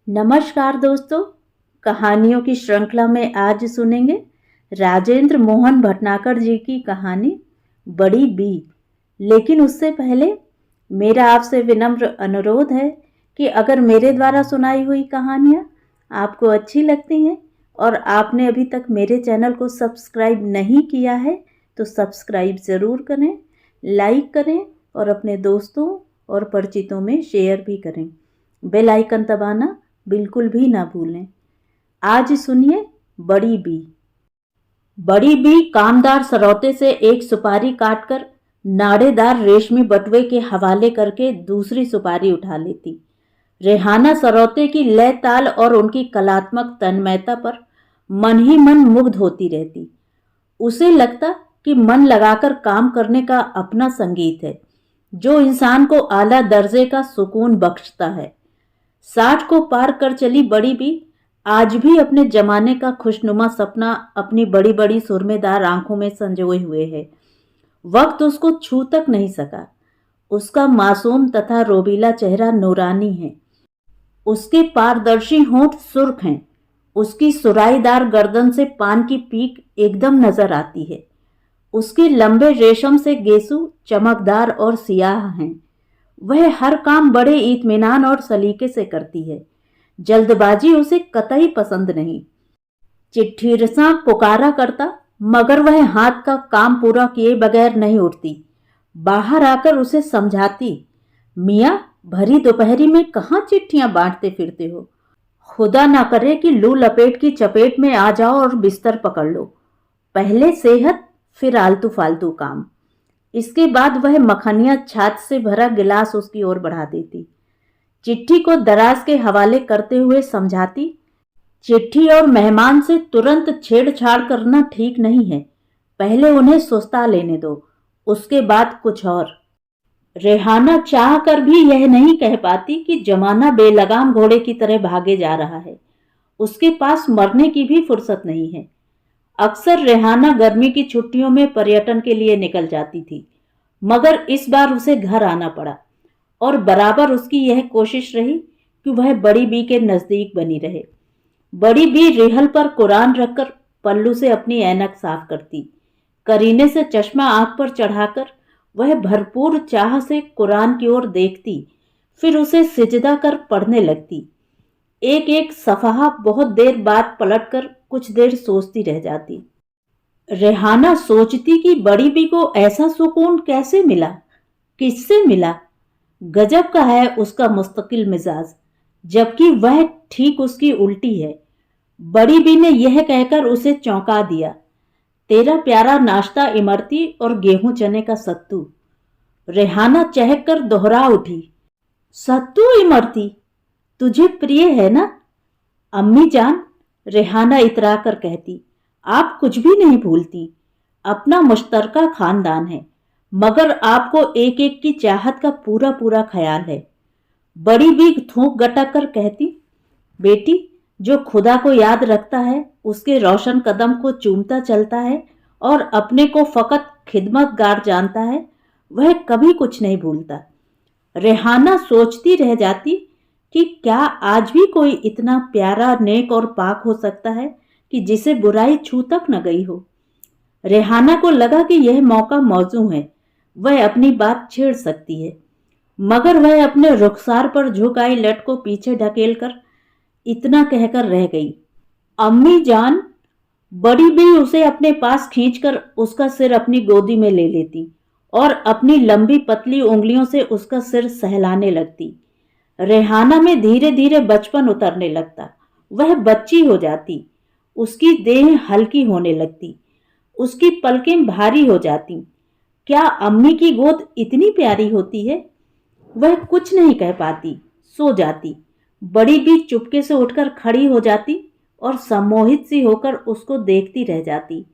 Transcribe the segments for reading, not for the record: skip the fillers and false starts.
नमस्कार दोस्तों, कहानियों की श्रृंखला में आज सुनेंगे राजेंद्र मोहन भटनागर जी की कहानी बड़ी बी। लेकिन उससे पहले मेरा आपसे विनम्र अनुरोध है कि अगर मेरे द्वारा सुनाई हुई कहानियाँ आपको अच्छी लगती हैं और आपने अभी तक मेरे चैनल को सब्सक्राइब नहीं किया है तो सब्सक्राइब ज़रूर करें, लाइक करें और अपने दोस्तों और परिचितों में शेयर भी करें। बेल आइकन दबाना बिल्कुल भी ना भूलें। आज सुनिए बड़ी बी। बड़ी बी कामदार सरौते से एक सुपारी काटकर नाड़ेदार रेशमी बटुए के हवाले करके दूसरी सुपारी उठा लेती। रेहाना सरौते की लय ताल और उनकी कलात्मक तन्मयता पर मन ही मन मुग्ध होती रहती। उसे लगता कि मन लगाकर काम करने का अपना संगीत है जो इंसान को आला दर्जे का सुकून बख्शता है। 60 को पार कर चली बड़ी भी आज भी अपने जमाने का खुशनुमा सपना अपनी बड़ी बड़ी सुरमेदार आंखों में संजोए हुए है। वक्त उसको छू तक नहीं सका। उसका मासूम तथा रोबीला चेहरा नूरानी है। उसके पारदर्शी होंठ सुर्ख हैं। उसकी सुराईदार गर्दन से पान की पीक एकदम नजर आती है। उसके लंबे रेशम से गेसू चमकदार और सियाह हैं। वह हर काम बड़े इत्मीनान और सलीके से करती है। जल्दबाजी उसे कतई पसंद नहीं। चिट्ठीरसा पुकारा करता मगर वह हाथ का काम पूरा किए बगैर नहीं उठती। बाहर आकर उसे समझाती, मियाँ भरी दोपहरी में कहाँ चिट्ठियां बांटते फिरते हो। खुदा ना करे कि लू लपेट की चपेट में आ जाओ और बिस्तर पकड़ लो। पहले सेहत फिर आलतू फालतू काम। इसके बाद वह मखनिया छाछ से भरा गिलास उसकी ओर बढ़ा देती। चिट्ठी को दराज के हवाले करते हुए समझाती, चिट्ठी और मेहमान से तुरंत छेड़छाड़ करना ठीक नहीं है। पहले उन्हें सुस्ता लेने दो, उसके बाद कुछ और। रेहाना चाह कर भी यह नहीं कह पाती कि जमाना बेलगाम घोड़े की तरह भागे जा रहा है। उसके पास मरने की भी फुर्सत नहीं है। अक्सर रेहाना गर्मी की छुट्टियों में पर्यटन के लिए निकल जाती थी, मगर इस बार उसे घर आना पड़ा और बराबर उसकी यह कोशिश रही कि वह बड़ी बी के नजदीक बनी रहे। बड़ी बी रिहल पर कुरान रखकर पल्लू से अपनी ऐनक साफ करती। करीने से चश्मा आंख पर चढ़ाकर वह भरपूर चाह से कुरान की ओर देखती, फिर उसे सिजदा कर पढ़ने लगती। एक एक सफहा बहुत देर बाद पलटकर कुछ देर सोचती रह जाती। रेहाना सोचती कि बड़ी बी को ऐसा सुकून कैसे मिला, किससे मिला। गजब का है उसका मुस्तकिल मिजाज, जबकि वह ठीक उसकी उल्टी है। बड़ी बी ने यह कहकर उसे चौंका दिया, तेरा प्यारा नाश्ता इमरती और गेहूं चने का सत्तू। रेहाना चहक कर दोहरा उठी, सत्तू इमरती तुझे प्रिय है ना? अम्मी जान, रेहाना इतरा कर कहती, आप कुछ भी नहीं भूलती। अपना मुश्तरका खानदान है, मगर आपको एक एक की चाहत का पूरा पूरा ख्याल है। बड़ी भी थूक गटक कर कहती, बेटी जो खुदा को याद रखता है उसके रोशन कदम को चूमता चलता है और अपने को फकत खिदमतगार जानता है, वह कभी कुछ नहीं भूलता। रेहाना सोचती रह जाती कि क्या आज भी कोई इतना प्यारा, नेक और पाक हो सकता है कि जिसे बुराई छू तक न गई हो। रेहाना को लगा कि यह मौका मौजू है, वह अपनी बात छेड़ सकती है, मगर वह अपने रुखसार पर झुक आई लट को पीछे ढकेलकर इतना कहकर रह गई, अम्मी जान। बड़ी भी उसे अपने पास खींचकर उसका सिर अपनी गोदी में ले लेती और अपनी लंबी पतली उंगलियों से उसका सिर सहलाने लगती। रेहाना में धीरे धीरे बचपन उतरने लगता। वह बच्ची हो जाती। उसकी देह हल्की होने लगती। उसकी पलकें भारी हो जाती। क्या अम्मी की गोद इतनी प्यारी होती है? वह कुछ नहीं कह पाती, सो जाती। बड़ी भी चुपके से उठकर खड़ी हो जाती और सम्मोहित सी होकर उसको देखती रह जाती।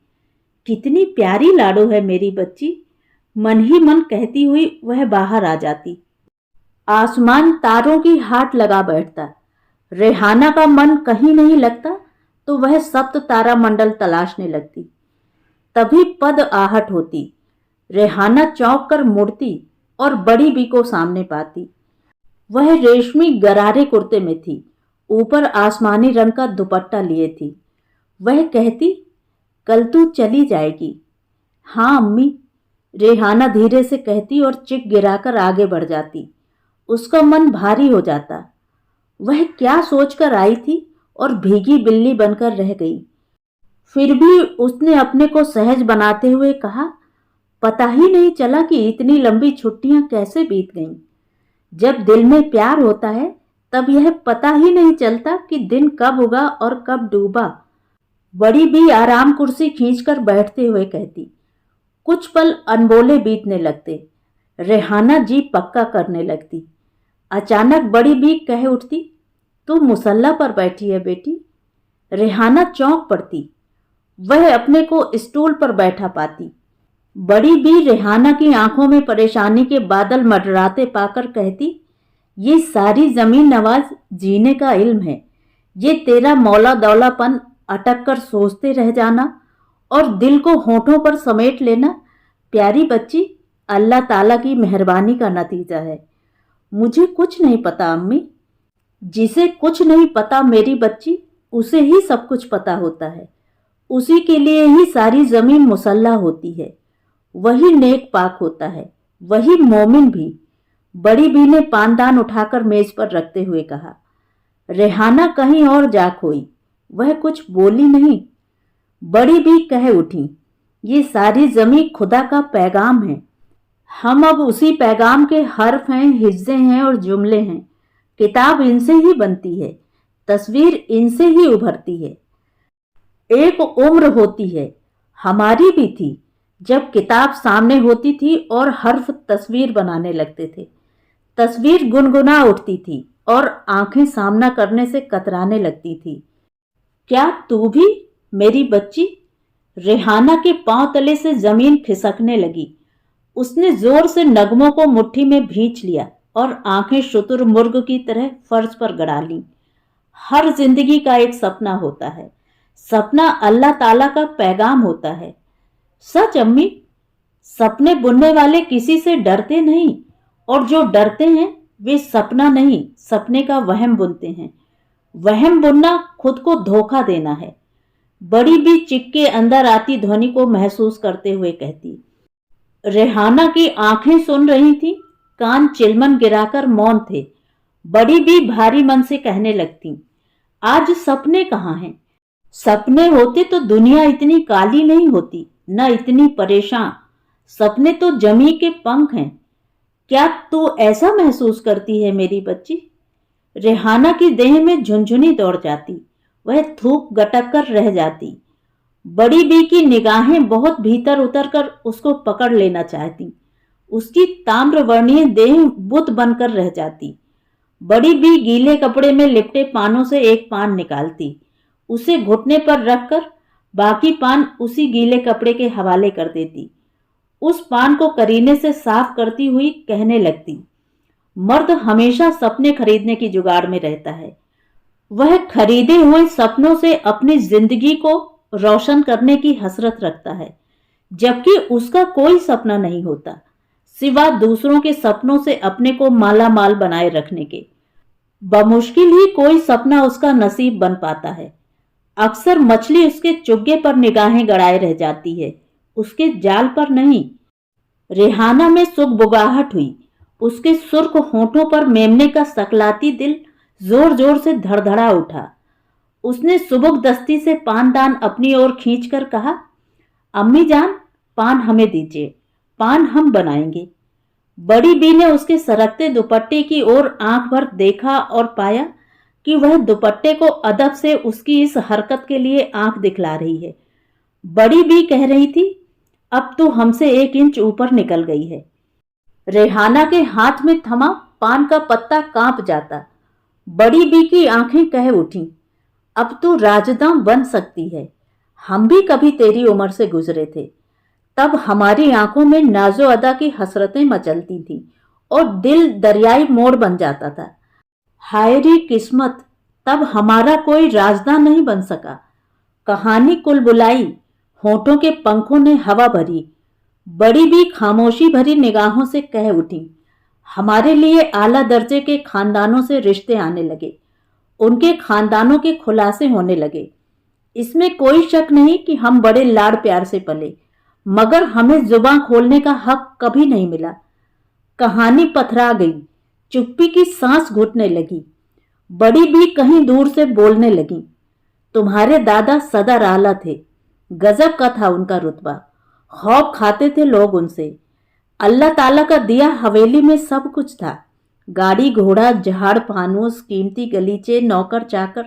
कितनी प्यारी लाडो है मेरी बच्ची, मन ही मन कहती हुई वह बाहर आ जाती। आसमान तारों की हाट लगा बैठता। रेहाना का मन कहीं नहीं लगता तो वह सप्त तारा मंडल तलाशने लगती। तभी पद आहट होती। रेहाना चौंक कर मुड़ती और बड़ी बी को सामने पाती। वह रेशमी गरारे कुर्ते में थी ऊपर आसमानी रंग का दुपट्टा लिए थी। वह कहती, कल तू चली जाएगी। हाँ अम्मी, रेहाना धीरे से कहती और चिक गिराकर आगे बढ़ जाती। उसका मन भारी हो जाता। वह क्या सोचकर आई थी और भीगी बिल्ली बनकर रह गई। फिर भी उसने अपने को सहज बनाते हुए कहा, पता ही नहीं चला कि इतनी लंबी छुट्टियां कैसे बीत गईं। जब दिल में प्यार होता है तब यह पता ही नहीं चलता कि दिन कब उगा और कब डूबा। बड़ी भी आराम कुर्सी खींचकर बैठते हुए कहती। कुछ पल अनबोले बीतने लगते। रेहाना जी पक्का करने लगती। अचानक बड़ी भी कह उठती, तू मुसल्ला पर बैठी है बेटी। रेहाना चौंक पड़ती। वह अपने को स्टूल पर बैठा पाती। बड़ी भी रेहाना की आंखों में परेशानी के बादल मंडराते पाकर कहती, ये सारी जमीन नवाज जीने का इल्म है। ये तेरा मौला दौलापन अटक कर सोचते रह जाना और दिल को होठों पर समेट लेना, प्यारी बच्ची, अल्लाह ताला की मेहरबानी का नतीजा है। मुझे कुछ नहीं पता अम्मी। जिसे कुछ नहीं पता मेरी बच्ची, उसे ही सब कुछ पता होता है। उसी के लिए ही सारी जमीन मुसल्ला होती है। वही नेक पाक होता है, वही मोमिन भी। बड़ी बी ने पानदान उठाकर मेज पर रखते हुए कहा। रेहाना कहीं और जा खोई। वह कुछ बोली नहीं। बड़ी भी कह उठी, ये सारी जमीन खुदा का पैगाम है। हम अब उसी पैगाम के हर्फ हैं, हिज्जे हैं और जुमले हैं। किताब इनसे ही बनती है, तस्वीर इनसे ही उभरती है। एक उम्र होती है, हमारी भी थी, जब किताब सामने होती थी और हर्फ तस्वीर बनाने लगते थे। तस्वीर गुनगुना उठती थी और आंखें सामना करने से कतराने लगती थी। क्या तू भी मेरी बच्ची? रेहाना के पांव तले से जमीन खिसकने लगी। उसने जोर से नगमों को मुट्ठी में भींच लिया और आंखें शुतुरमुर्ग की तरह फर्श पर गड़ा लीं। हर जिंदगी का एक सपना होता है। सपना अल्लाह ताला का पैगाम होता है। सच अम्मी, सपने बुनने वाले किसी से डरते नहीं, और जो डरते हैं वे सपना नहीं, सपने का वहम बुनते हैं। वहम बुनना खुद को धोखा देना है। बड़ी भी चिक के अंदर आती ध्वनि को महसूस करते हुए कहती। रेहाना की आंखें सुन रही थी, कान चिलमन गिराकर मौन थे। बड़ी भी भारी मन से कहने लगती, आज सपने कहाँ हैं? सपने होते तो दुनिया इतनी काली नहीं होती, न इतनी परेशान। सपने तो जमी के पंख हैं। क्या तू ऐसा महसूस करती है मेरी बच्ची? रेहाना की देह में झुनझुनी दौड़ जाती। वह थूक गटक कर रह जाती। बड़ी बी की निगाहें बहुत भीतर उतरकर उसको पकड़ लेना चाहती। उसकी ताम्रवर्णीय देह बुत बनकर रह जाती। बड़ी बी गीले कपड़े में लिपटे पानों से एक पान निकालती, उसे घुटने पर रखकर बाकी पान उसी गीले कपड़े के हवाले कर देती। उस पान को करीने से साफ करती हुई कहने लगती, मर्द हमेशा सपने खरीदने की जुगाड़ में रहता है। वह खरीदे हुए सपनों से अपनी जिंदगी को रोशन करने की हसरत रखता है, जबकि उसका कोई सपना नहीं होता सिवा दूसरों के सपनों से अपने को माला माल बनाए रखने के। बमुश्किल ही कोई सपना उसका नसीब बन पाता है। अक्सर मछली उसके चुग्गे पर निगाहें गड़ाए रह जाती है, उसके जाल पर नहीं। रेहाना में सुगबुगाहट हुई। उसके सुर्ख होठों पर मेमने का सकलाती दिल जोर जोर से धड़धड़ा उठा। उसने सुबुक दस्ती से पानदान अपनी ओर खींचकर कहा, अम्मी जान, पान हमें दीजिए, पान हम बनाएंगे। बड़ी बी ने उसके सरकते दुपट्टे की ओर आंख भर देखा और पाया कि वह दुपट्टे को अदब से उसकी इस हरकत के लिए आंख दिखला रही है। बड़ी बी कह रही थी, अब तो हमसे 1 इंच ऊपर निकल गई है। रेहाना के हाथ में थमा पान का पत्ता कांप जाता। बड़ी बी की आंखें कह उठी, अब तू राजदां बन सकती है। हम भी कभी तेरी उम्र से गुजरे थे। तब हमारी आंखों में नाजो अदा की हसरतें मचलती थी और दिल दरियाई मोड़ बन जाता था। हाय रे किस्मत, तब हमारा कोई राजदां नहीं बन सका। कहानी कुल बुलाई, होठों के पंखों ने हवा भरी। बड़ी भी खामोशी भरी निगाहों से कह उठी, हमारे लिए आला दर्जे के खानदानों से रिश्ते आने लगे। उनके खानदानों के खुलासे होने लगे। इसमें कोई शक नहीं कि हम बड़े लाड़ प्यार से पले, मगर हमें जुबान खोलने का हक कभी नहीं मिला। कहानी पथरा गई, चुप्पी की सांस घुटने लगी। बड़ी भी कहीं दूर से बोलने लगी, तुम्हारे दादा सदर आला थे, गजब का था उनका रुतबा, खौफ खाते थे लोग उनसे। अल्लाह ताला का दिया हवेली में सब कुछ था, गाड़ी घोड़ा झाड़ फानूस कीमती गलीचे नौकर चाकर,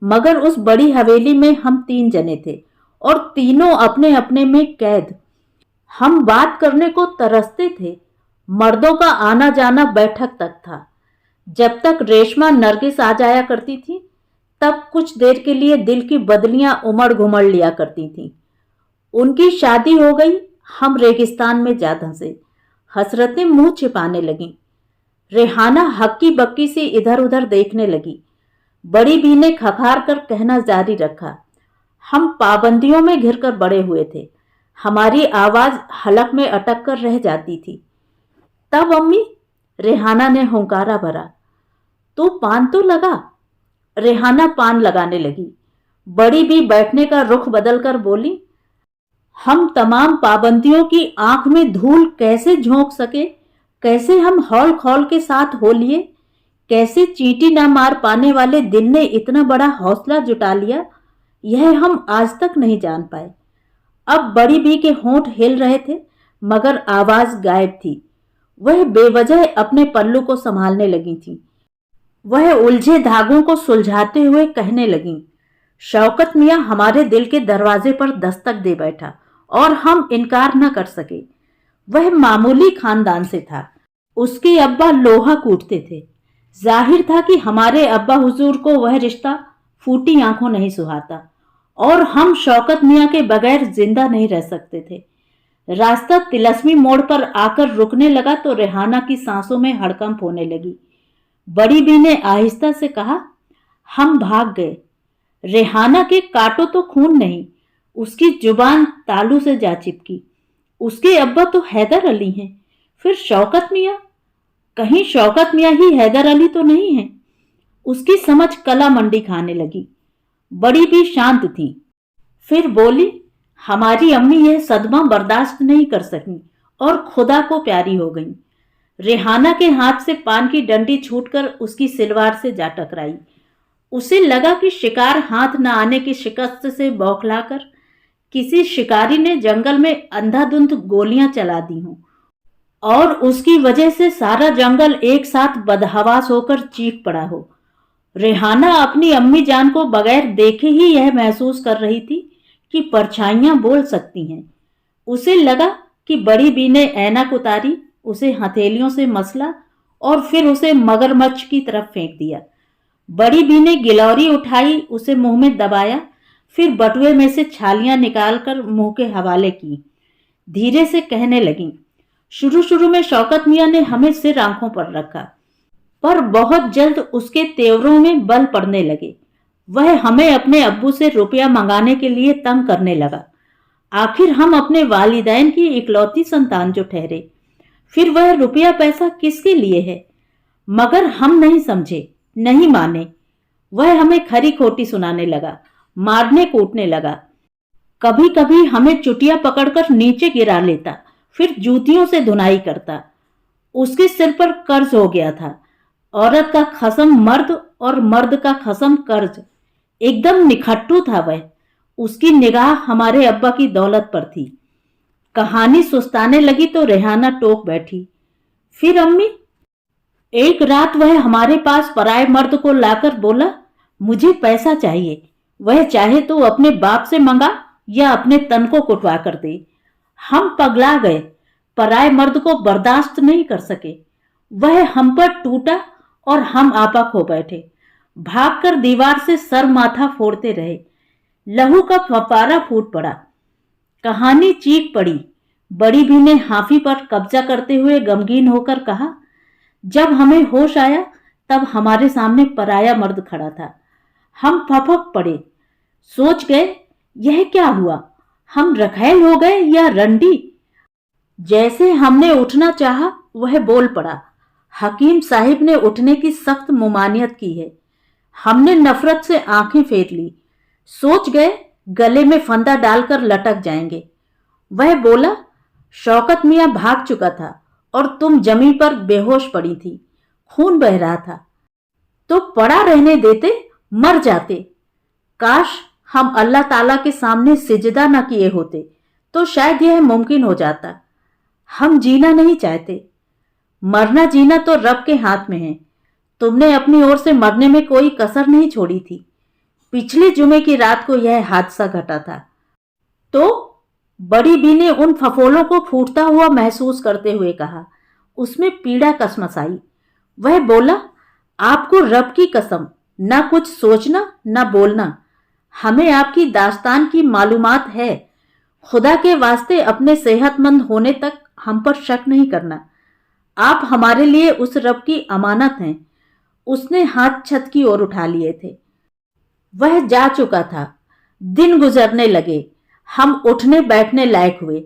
मगर उस बड़ी हवेली में हम 3 जने थे और तीनों अपने अपने में कैद। हम बात करने को तरसते थे, मर्दों का आना जाना बैठक तक था। जब तक रेशमा नरगिस आ जाया करती थी तब कुछ देर के लिए दिल की बदलियां उमड़ घुमड़ लिया करती थीं। उनकी शादी हो गई, हम रेगिस्तान में जा धंसे। हसरतें मुंह छिपाने लगीं। रेहाना हक्की बक्की से इधर उधर देखने लगी। बड़ी बी ने खखार कर कहना जारी रखा, हम पाबंदियों में घिरकर बड़े हुए थे, हमारी आवाज हलक में अटक कर रह जाती थी। तब अम्मी, रेहाना ने हुंकारा भरा, तू पान तो लगा। रेहाना पान लगाने लगी। बड़ी भी बैठने का रुख बदलकर बोली, हम तमाम पाबंदियों की आंख में धूल कैसे झोंक सके, कैसे हम हौल खौल के साथ हो लिए, कैसे चींटी ना मार पाने वाले दिल ने इतना बड़ा हौसला जुटा लिया, यह हम आज तक नहीं जान पाए। अब बड़ी बी के होंठ हिल रहे थे मगर आवाज गायब थी। वह बेवजह अपने पल्लू को संभालने लगी थी। वह उलझे धागों को सुलझाते हुए कहने लगी, शौकत मियां हमारे दिल के दरवाजे पर दस्तक दे बैठा और हम इनकार न कर सके। वह मामूली खानदान से था। उसके अब्बा लोहा कूटते थे। जाहिर था कि हमारे अब्बा हुजूर को वह रिश्ता फूटी आंखों नहीं सुहाता और हम शौकत मियां के बगैर जिंदा नहीं रह सकते थे। रास्ता तिलस्मी मोड़ पर आकर रुकने लगा तो रेहाना की सांसों में हड़कंप होने लगी। बड़ी बी ने आहिस्ता से कहा, हम भाग गए। रेहाना के काटो तो खून नहीं, उसकी जुबान तालू से जा चिपकी। उसके अब्बा तो हैदर अली हैं, फिर शौकत मियां, कहीं शौकत मियां ही हैदर अली तो नहीं है। उसकी समझ कला मंडी खाने लगी। बड़ी भी शांत थी, फिर बोली, हमारी अम्मी यह सदमा बर्दाश्त नहीं कर सकी और खुदा को प्यारी हो गई। रेहाना के हाथ से पान की डंडी छूटकर उसकी सिलवार से जा टकराई। उसे लगा कि शिकार हाथ न आने की शिकस्त से बौखलाकर किसी शिकारी ने जंगल में अंधाधुंध गोलियां चला दी हों और उसकी वजह से सारा जंगल एक साथ बदहवास होकर चीख पड़ा हो। रेहाना अपनी अम्मी जान को बगैर देखे ही यह महसूस कर रही थी कि परछाइयां बोल सकती हैं। उसे लगा कि बड़ी बी ने ऐनक उतारी, उसे हथेलियों से मसला और फिर उसे मगरमच्छ की तरफ फेंक दिया। बड़ी बी ने गिलौरी उठाई, उसे मुंह में दबाया, फिर बटुए में से छालियां निकालकर मुंह के हवाले की। धीरे से कहने लगी, शुरू शुरू में शौकत मियां ने हमें सिर आंखों पर रखा, पर बहुत जल्द उसके तेवरों में बल पड़ने लगे। वह हमें अपने अब्बू से रुपया मंगाने के लिए तंग करने लगा। आखिर हम अपने वालिदैन की इकलौती संतान जो ठहरे, फिर वह रुपया पैसा किसके लिए है? मगर हम नहीं समझे, नहीं माने। वह हमें खरी खोटी सुनाने लगा, मारने कूटने लगा। कभी कभी हमें चुटिया पकड़कर नीचे गिरा लेता, फिर जूतियों से धुनाई करता। उसके सिर पर कर्ज हो गया था। औरत का खसम मर्द और मर्द का खसम कर्ज। एकदम निखट्टू था वह। उसकी निगाह हमारे अब्बा की दौलत पर थी। कहानी सुस्ताने लगी तो रेहाना टोक बैठी, फिर अम्मी, एक रात वह हमारे पास पराए मर्द को लाकर बोला, मुझे पैसा चाहिए, वह चाहे तो अपने बाप से मंगा या अपने तन को कुटवा कर दे। हम पगला गए, पराए मर्द को बर्दाश्त नहीं कर सके। वह हम पर टूटा और हम आपा खो बैठे। भागकर दीवार से सर माथा फोड़ते रहे। लहू का फव्वारा फूट पड़ा। कहानी चीख पड़ी। बड़ी भी ने हाफी पर कब्जा करते हुए गमगीन होकर कहा, जब हमें होश आया तब हमारे सामने पराया मर्द खड़ा था। हम फपक पड़े, सोच गए यह क्या हुआ, हम रखैल हो गए या रंडी। जैसे हमने उठना चाहा वह बोल पड़ा, हकीम साहिब ने उठने की सख्त मुमानियत की है। हमने नफरत से आंखें फेर ली, सोच गए गले में फंदा डालकर लटक जाएंगे। वह बोला, शौकत मियां भाग चुका था और तुम जमीन पर बेहोश पड़ी थी, खून बह रहा था, तो पड़ा रहने देते, मर जाते। काश हम अल्लाह ताला के सामने सिजदा न किए होते तो शायद यह मुमकिन हो जाता। हम जीना नहीं चाहते, मरना जीना तो रब के हाथ में है। तुमने अपनी ओर से मरने में कोई कसर नहीं छोड़ी थी। पिछले जुमे की रात को यह हादसा घटा था। तो बड़ी बी ने उन फफोलों को फूटता हुआ महसूस करते हुए कहा। उसमें पीड़ा कसमसाई। वह बोला, आपको रब की कसम, ना कुछ सोचना ना बोलना। हमें आपकी दास्तान की मालूमात है। खुदा के वास्ते अपने सेहतमंद होने तक हम पर शक नहीं करना। आप हमारे लिए उस रब की अमानत हैं। उसने हाथ छत की ओर उठा लिए थे। वह जा चुका था। दिन गुजरने लगे। हम उठने बैठने लायक हुए।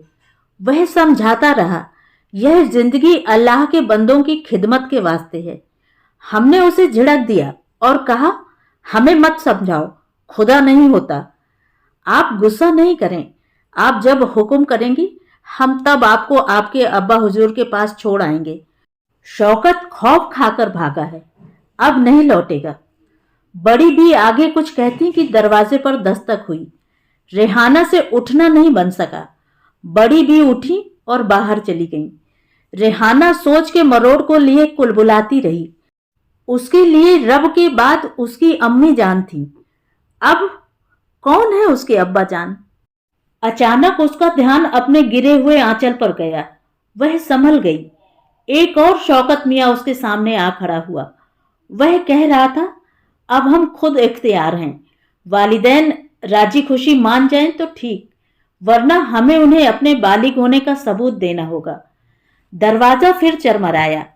वह समझाता रहा, यह जिंदगी अल्लाह के बंदों की खिदमत के वास्ते है। हमने उसे झिड़क दिया और कहा, हमें मत समझाओ, खुदा नहीं होता। आप गुस्सा नहीं करें। आप जब हुक्म करेंगी हम तब आपको आपके अब्बा हुजूर के पास छोड़ आएंगे। शौकत खौफ खाकर भागा है, अब नहीं लौटेगा। बड़ी भी आगे कुछ कहती कि दरवाजे पर दस्तक हुई। रेहाना से उठना नहीं बन सका। बड़ी भी उठी और बाहर चली गई। रेहाना सोच के मरोड़ को लिए कुलबुलाती रही। उसके लिए रब के बाद उसकी अम्मी जान थी। अब कौन है उसके अब्बा जान? अचानक उसका ध्यान अपने गिरे हुए आंचल पर गया। वह संभल गई। एक और शौकत मियां उसके सामने आ खड़ा हुआ। वह कह रहा था, अब हम खुद इख्तियार हैं। वालिदैन राजी खुशी मान जाएं तो ठीक, वरना हमें उन्हें अपने बालिग होने का सबूत देना होगा। दरवाजा फिर चरमराया।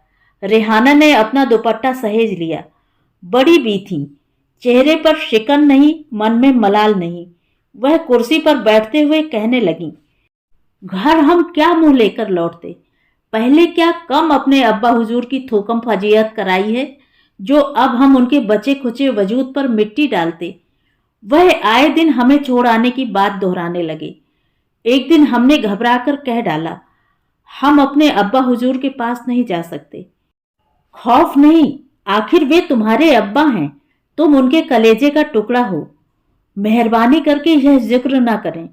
रेहाना ने अपना दुपट्टा सहेज लिया। बड़ी भी थी। चेहरे पर शिकन नहीं, मन में मलाल नहीं। वह कुर्सी पर बैठते हुए कहने लगी, घर हम क्या मुंह लेकर लौटते। पहले क्या कम अपने अब्बा हुजूर की थूकम फजीयत कराई है, जो अब हम उनके बचे खुचे वजूद पर मिट्टी डालते। वह आए दिन हमें छोड़ आने की बात दोहराने लगे। एक दिन हमने घबराकर कह डाला, हम अपने अब्बा हुजूर के पास नहीं जा सकते। खौफ नहीं, आखिर वे तुम्हारे अब्बा हैं, तुम उनके कलेजे का टुकड़ा हो। मेहरबानी करके यह जिक्र ना करें।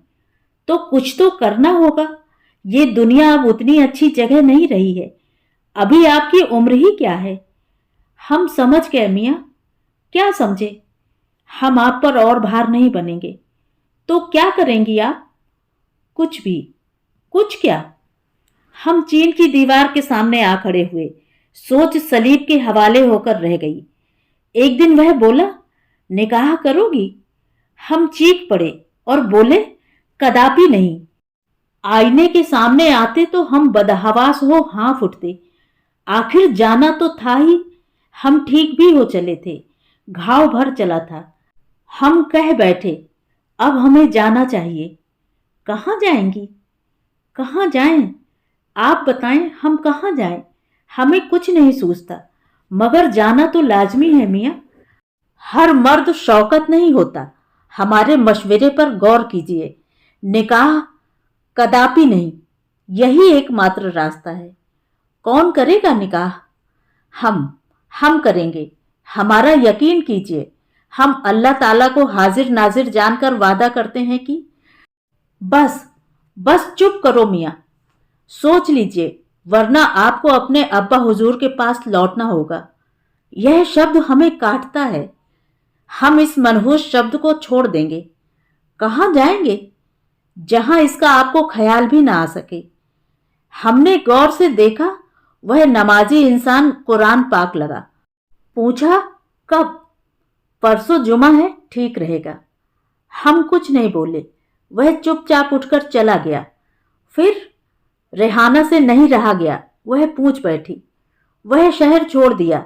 तो कुछ तो करना होगा। ये दुनिया अब उतनी अच्छी जगह नहीं रही है। अभी आपकी उम्र ही क्या है? हम समझ गए मियां। क्या समझे? हम आप पर और भार नहीं बनेंगे। तो क्या करेंगी आप? कुछ भी। कुछ क्या? हम चीन की दीवार के सामने आ खड़े हुए। सोच सलीब के हवाले होकर रह गई। एक दिन वह बोला, निकाह करोगी? हम चीख पड़े और बोले, कदापि नहीं। आईने के सामने आते तो हम बदहवास हो हाँफ उठते। आखिर जाना तो था ही। हम ठीक भी हो चले थे। घाव भर चला था। हम कह बैठे, अब हमें जाना चाहिए। कहाँ जाएंगी? कहाँ जाएं? आप बताएं, हम कहाँ जाएं? हमें कुछ नहीं सूझता, मगर जाना तो लाजमी है मियां। हर मर्द शौकत नहीं होता। हमारे मशवरे पर गौर कीजिए। निकाह कदापि नहीं, यही एकमात्र रास्ता है। कौन करेगा निकाह? हम करेंगे। हमारा यकीन कीजिए। हम अल्लाह ताला को हाजिर नाजिर जानकर वादा करते हैं कि बस चुप करो मियां। सोच लीजिए, वरना आपको अपने अब्बा हुजूर के पास लौटना होगा। यह शब्द हमें काटता है। हम इस मनहूस शब्द को छोड़ देंगे। कहाँ जाएंगे? जहां इसका आपको ख्याल भी ना आ सके। हमने गौर से देखा, वह नमाजी इंसान कुरान पाक लगा। पूछा, कब? परसों जुमा है, ठीक रहेगा। हम कुछ नहीं बोले। वह चुपचाप उठकर चला गया। फिर रेहाना से नहीं रहा गया। वह पूछ बैठी। वह शहर छोड़ दिया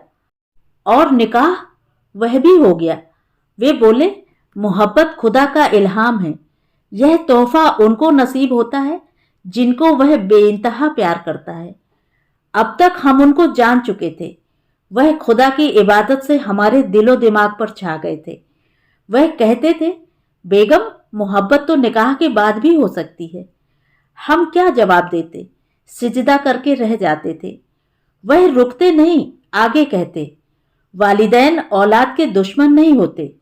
और निकाह वह भी हो गया। वे बोले, मोहब्बत खुदा का इल्हाम है। यह तोहफा उनको नसीब होता है जिनको वह बेइंतहा प्यार करता है। अब तक हम उनको जान चुके थे। वह खुदा की इबादत से हमारे दिलो दिमाग पर छा गए थे। वह कहते थे, बेगम, मोहब्बत तो निकाह के बाद भी हो सकती है। हम क्या जवाब देते? सिजदा करके रह जाते थे। वह रुकते नहीं, आगे कहते, वालिदैन औलाद के दुश्मन नहीं होते,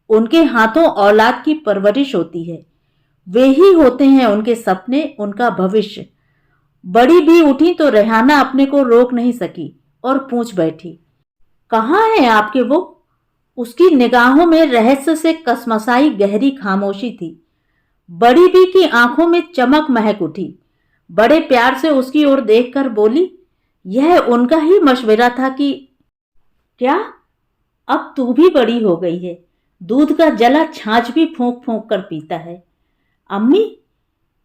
उनके हाथों औलाद की परवरिश होती है। वे ही होते हैं उनके सपने, उनका भविष्य। बड़ी भी उठी तो रेहाना अपने को रोक नहीं सकी और पूछ बैठी, कहाँ हैं आपके वो? उसकी निगाहों में रहस्य से कसमसाई गहरी खामोशी थी। बड़ी बी की आंखों में चमक महक उठी। बड़े प्यार से उसकी ओर देखकर बोली, यह उनका ही मशवरा था कि क्या? अब तू भी बड़ी हो गई है, दूध का जला छाछ भी फूंक फूंक कर पीता है। अम्मी?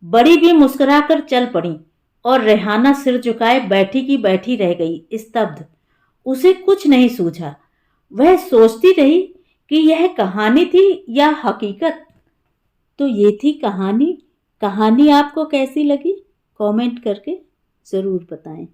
बड़ी भी मुस्कुराकर चल पड़ी और रेहाना सिर झुकाए बैठी की बैठी रह गई, स्तब्ध। उसे कुछ नहीं सूझा। वह सोचती रही कि यह कहानी थी या हकीकत। तो ये थी कहानी। कहानी आपको कैसी लगी? कमेंट करके ज़रूर बताएं।